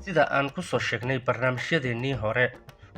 sida aan ku soo sheegnay barnaamijyadeennii hore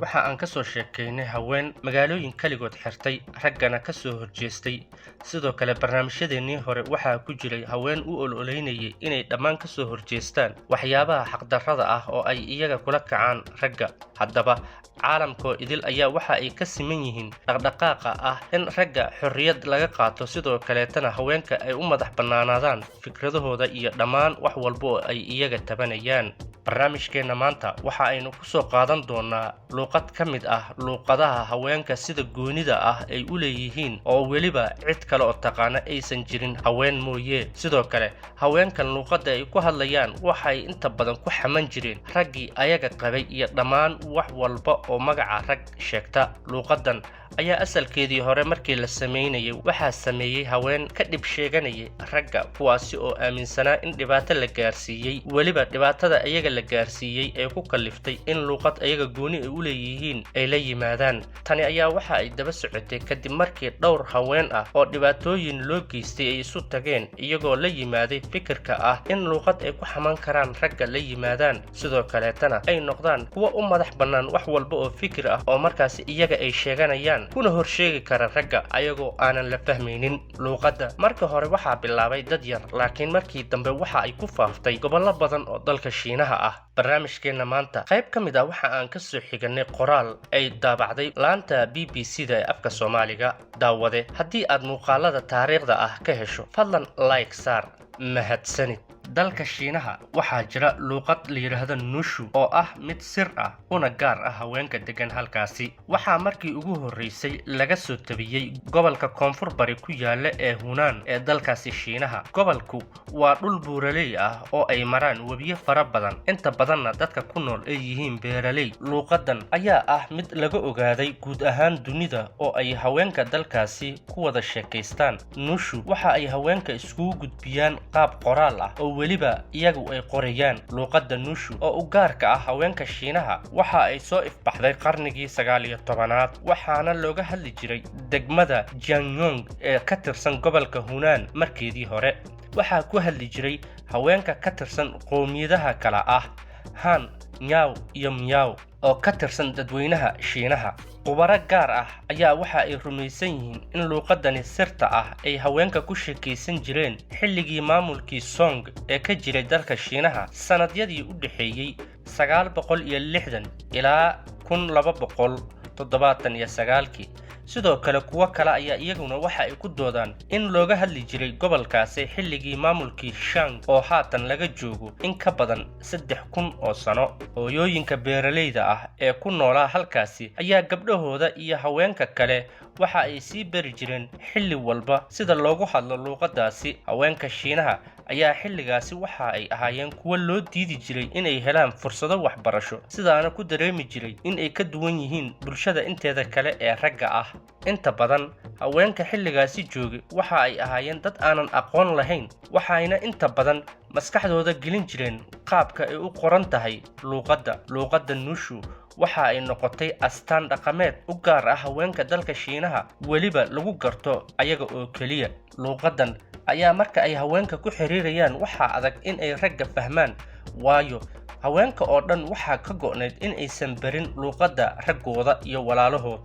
waxa aan ka soo sheekaynay haween magaalooyin kaligood xirtay raggana ka soo horjeestay sidoo kale barnaamijyadeennii hore waxaa ku jiray haween u ololeynayay inay dhammaan ka soo horjeestaan waxyaabaha xaqdarrada ah oo ay iyaga kula kacaan ragga haddaba caalamkoo idil ayaa waxa ay ka siman yihiin dhaqdhaqaaqa ah in ragga xorriyad laga qaato sidoo kaleetana haweenka ay u madax bannaanaadaan fikradahooda iyo dhammaan wax walba oo ay iyaga tabanayaan barnaamijkeenna maanta waxa aynu ku soo qaadan doonaa luuqad ka mid ah luuqadaha haweenka sida goonida ah ay u leeyihiin oo weliba cid kale oo taqaana aysan jirin haween mooye sidoo kale haweenkan luuqadda ay ku hadlayaan waxay inta badan ku xaman jireen raggii ayaga qabay iyo dhammaan wax walba oo magaca rag sheegta luuqadan ayaa asalkeedii hore markii la sameynayay waxaa sameeyey haween ka dhib sheeganayay ragga kuwaasi oo aaminsanaa in dhibaato la gaarsiiyey weliba dhibaatada iyaga la gaarsiiyey ee ku kaliftay in luuqad iyaga gooni ay u leeyihiin ay la yimaadaan tani ayaa waxa ay daba socotay kadib markii dhowr haween ah oo dhibaatooyin loo geystay ay isu tageen iyagoo la yimaaday fikirka ah in luuqad ay ku xaman karaan ragga la yimaadaan sidoo kaleetana ay noqdaan kuwa u madax bannaan wax walba oo fikir ah oo markaasi iyaga ay sheeganayaan kuna horsheegi kara ragga ayagoo aanan la fahmaynin luuqadda marka hore waxaa bilaabay dad yar laakiin markii dambe waxa ay ku faaftay gobollo badan oo dalka Shiinaha ah barnaamijkeenna maanta qayb ka mid ah waxa aan ka soo xiganay qoraal ay daabacday laanta BBC-da ee afka Soomaaliga daawade haddii aad muuqaalada taariikhda ah ka hesho fadlan like saar mahadsanid dalka Shiinaha waxaa jira luuqad la yiraahdo Nushu oo ah mid sir ah una gaar ah haweenka degan halkaasi waxaa markii ugu horeysay laga soo tabiyay gobolka koonfur bari ku yaala ee Hunan ee dalkaasi Shiinaha gobolku waa dhul buuraley ah oo ay maraan wabiyo fara badan inta badanna dadka ku nool ay yihiin beeraley luuqadan ayaa ah mid laga ogaaday guud ahaan dunida oo ay haweenka dalkaasi ku wada sheekaystaan Nushu waxa ay haweenka isku gudbiyaan qaab qoraal ah oo weliba iyagu ay qorayaan luuqadda Nushu oo u gaarka ah haweenka Shiinaha waxa ay soo ifbaxday qarnigii 19aad waxaana looga hadli jiray degmada Jiangyong ee ka tirsan gobolka Hunan markeedii hore waxa ku hadli jiray haweenka ka tirsan qoomiyadaha kala ah Han, Miao iyo Miao oo ka tirsan dadweynaha Shiinaha qubaro gaar ah ayaa waxa ay rumaysan yihiin in luuqadani sirta ah ay haweenka ku sheekaysan jireen xilligii maamulkii Song ee ka jiray dalka Shiinaha sanadyadii u dhaxeeyay 960 ilaa 1279 sidoo kale kuwa kale ayaa iyaguna waxa ay ku doodaan in looga hadli jiray gobolkaasi xilligii maamulkii Shang oo haatan laga joogo in ka badan 3000 oo sano hooyooyinka beeraleyda ah ee ku noolaa halkaasi ayaa gabdhahooda iyo haweenka kale waxa ay sii bari jireen xilli walba sida loogu hadlo luuqadaasi haweenka Shiinaha ayaa xilligaasi waxa ay ahaayeen kuwa loo diidi jiray inay helaan fursado waxbarasho sidaana ku dareemi jiray in ay ka duwan yihiin bulshada inteeda kale ee ragga ah inta badan haweenka xilligaasi joogay waxa ay ahaayeen dad aanan aqoon lahayn waxayna inta badan maskaxdooda gelin jireen qaabka ay u qoran tahay luuqadda Nushu waxa ay noqotay astaan dhaqameed u gaar ah haweenka dalka Shiinaha weliba lagu garto ayaga oo kaliya luuqadan ayaa marka ay haweenka ku xiriirayaan waxa adag in ay ragga fahmaan waayo haweenka oo dhan waxa ka go'need in aysan barin luuqadda raggooda iyo walaalahood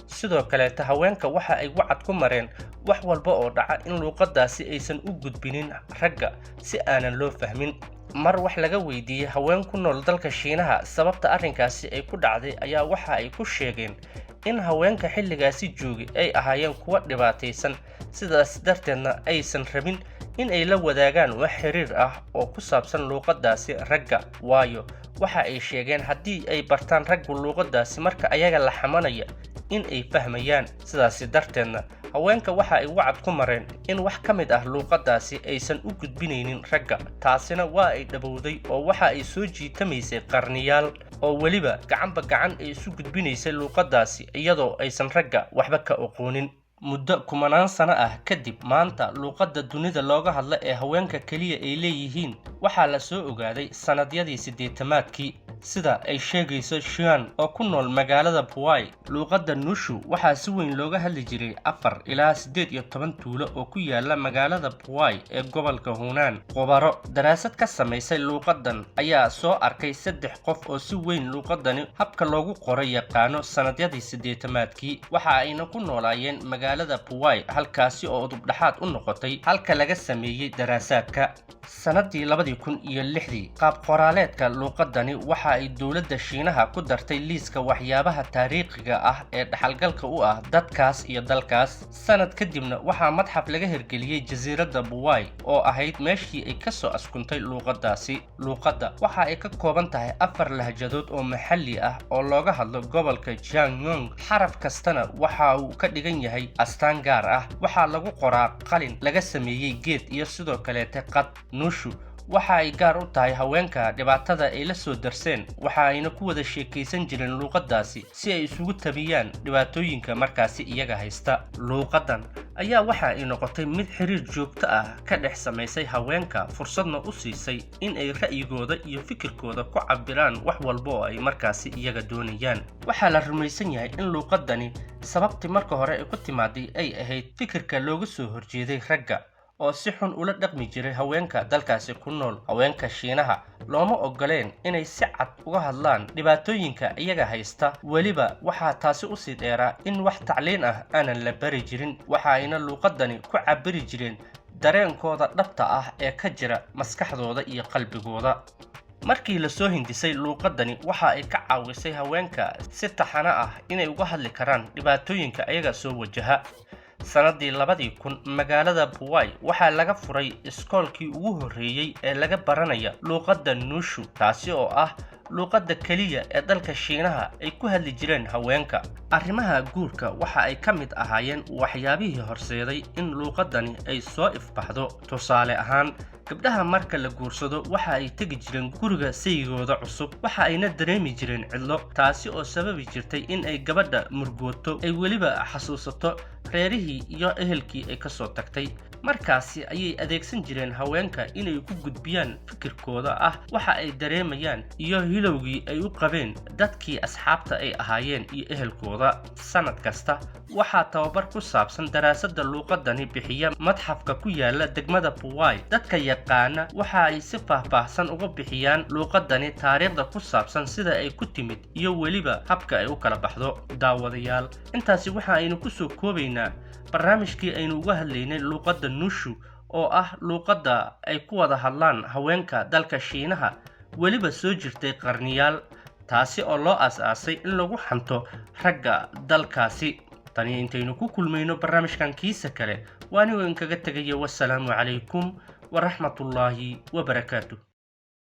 sidoo kale haweenka waxa ay wacad ku mareen wax walba oo dhaca in luuqadaasi aysan u gudbinin ragga si aanan loo fahmin mar wax laga weydiiyay haween ku nool dalka Shiinaha sababta arrinkaasi ay ku dhacday ayaa waxa ay ku sheegeen in haweenka xilligaasi joogay ay ahaayeen kuwa dhibaataysan sidaas darteedna aysan rabin in ay la wadaagaan wax xiriir ah oo ku saabsan luuqadaasi ragga waayo waxa ay sheegeen haddii ay bartaan raggu luuqadaasi marka ayaga la xamanaya in ay fahmayaan sidaas darteedna haweenka waxa ay wacad ku mareen in wax ka mid ah luuqadaasi aysan u gudbinaynin ragga taasina waa ay dhabowday oo waxa ay soo jiitamaysay qarniyaal oo weliba gacan ay isu gudbinaysay luuqadaasi iyadoo aysan ragga waxba ka aqoonin muddo kumanaan sano ah kadib maanta luuqadda dunida looga hadla ee haweenka kaliya ay leeyihiin waxaa la soo ogaaday sanadyadii 80aadkii sida ay sheegayso Xian oo ku nool magaalada Puai. Luuqadda Nushu waxaa si weyn looga hadli jiray 4 ilaa 18 tuulo oo ku yaala magaalada Puai ee gobolka Hunan. Khubaro daraasad ka samaysay luuqaddan ayaa soo arkay 3 qof oo si weyn luuqaddani habka loogu qoray yaqaano sanadyadii 80-maadkii. Waxa ayna ku noolaayeen magaalada Puai halkaasi oo udub dhaxaad u noqotay halka laga sameeyay daraasaadka. sanadii 2006 qaab qoraaleedka luuqaddani waxa ay dowladda Shiinaha ku dartay liiska waxyaabaha taariikhiga ah ee dhaxalgalka u ah dadkaas iyo dalkaas. sanad kadibna waxaa madxaf laga hirgeliyay jasiiradda Puai oo ahayd meeshii ay ka soo askuntay luuqaddaasi. luuqadda waxa ay ka kooban tahay 4 lahjadood oo maxalli ah oo looga hadlo gobolka Jiangnan. xaraf kastana waxa uu ka dhigan yahay astaan gaar ah. waxaa lagu qoraa qalin laga sameeyay geed iyo sidoo kale qad. Nushu waxa ay gaar u tahay haweenka dhibaatada ay la soo darseen, waxa ayna ku wada sheekaysan jireen luuqaddaasi si ay isugu tabiyaan dhibaatooyinka markaasi iyaga haysta. luuqaddan ayaa waxa ay noqotay mid xiriir joogto ah ka dhex samaysay haweenka, fursadna u siisay in ay ra'yigooda iyo fikirkooda ku cabiraan wax walba oo ay markaasi iyaga doonayaan. waxaa la rumaysan yahay in luuqaddani sababtii marka hore ay ku timaaday ay ahayd fikirka looga soo horjeeday ragga oo si xun ula dhaqmi jiray haweenka dalkaasi ku nool. haweenka Shiinaha looma ogoleen inay si cad uga hadlaan dhibaatooyinka iyaga haysta. weliba waxaa taasi u sii dheeraa in wax tacliin ah aanan la bari jirin. waxa ayna luuqaddani ku cabiri jireen dareenkooda dhabta ah ee ka jira maskaxdooda iyo qalbigooda. markii la soo hindisay luuqaddani waxa ay ka caawisay haweenka si taxane ah inay uga hadli karaan dhibaatooyinka iyaga soo wajaha. sanadii 2000 magaalada Puai waxaa laga furay iskoolkii ugu horreeyay ee laga baranaya luuqadda Nushu, taasi oo ah luuqadda kaliya ee dalka Shiinaha ay ku hadli jireen haweenka. arrimaha guurka waxa ay ka mid ahaayeen waxyaabihii horseeday in luuqaddani ay soo ifbaxdo. tusaale ahaan, gabdhaha marka la guursado waxa ay tegi jireen guriga sayigooda cusub, waxa ayna dareemi jireen cidlo, taasi oo sababi jirtay in ay gabadha murugooto, ay weliba xasuusato reerihii iyo ehelkii ay ka soo tagtay. markaasi ayay adeegsan jireen haweenka inay ku gudbiyaan fikirkooda ah waxa ay dareemayaan iyo hilowgii ay u qabeen dadkii asxaabta ay ahaayeen iyo ehelkooda. sanad kasta waxaa tababar ku saabsan daraasadda luuqaddani bixiya madxafka ku yaala degmada Puai. dadka yaqaana waxa ay si faahfaahsan uga bixiyaan luuqaddani taariikhda ku saabsan sida ay ku timid iyo weliba habka ay u kala baxdo. daawadayaal, intaasi waxa aynu ku soo koobaynaa barnaamijkii aynu uga hadlaynay luuqadda Nushu oo ah luuqadda ay ku wada hadlaan haweenka dalka Shiinaha, weliba soo jirtay qarniyaal, taasi oo loo aasaasay in lagu xanto ragga dalkaasi. tani intaynu ku kulmayno barnaamijkan kiisa kale, waanigu inkaga tegaya. wassalaamu calaykum waraxmatullaahi wabarakaatuh.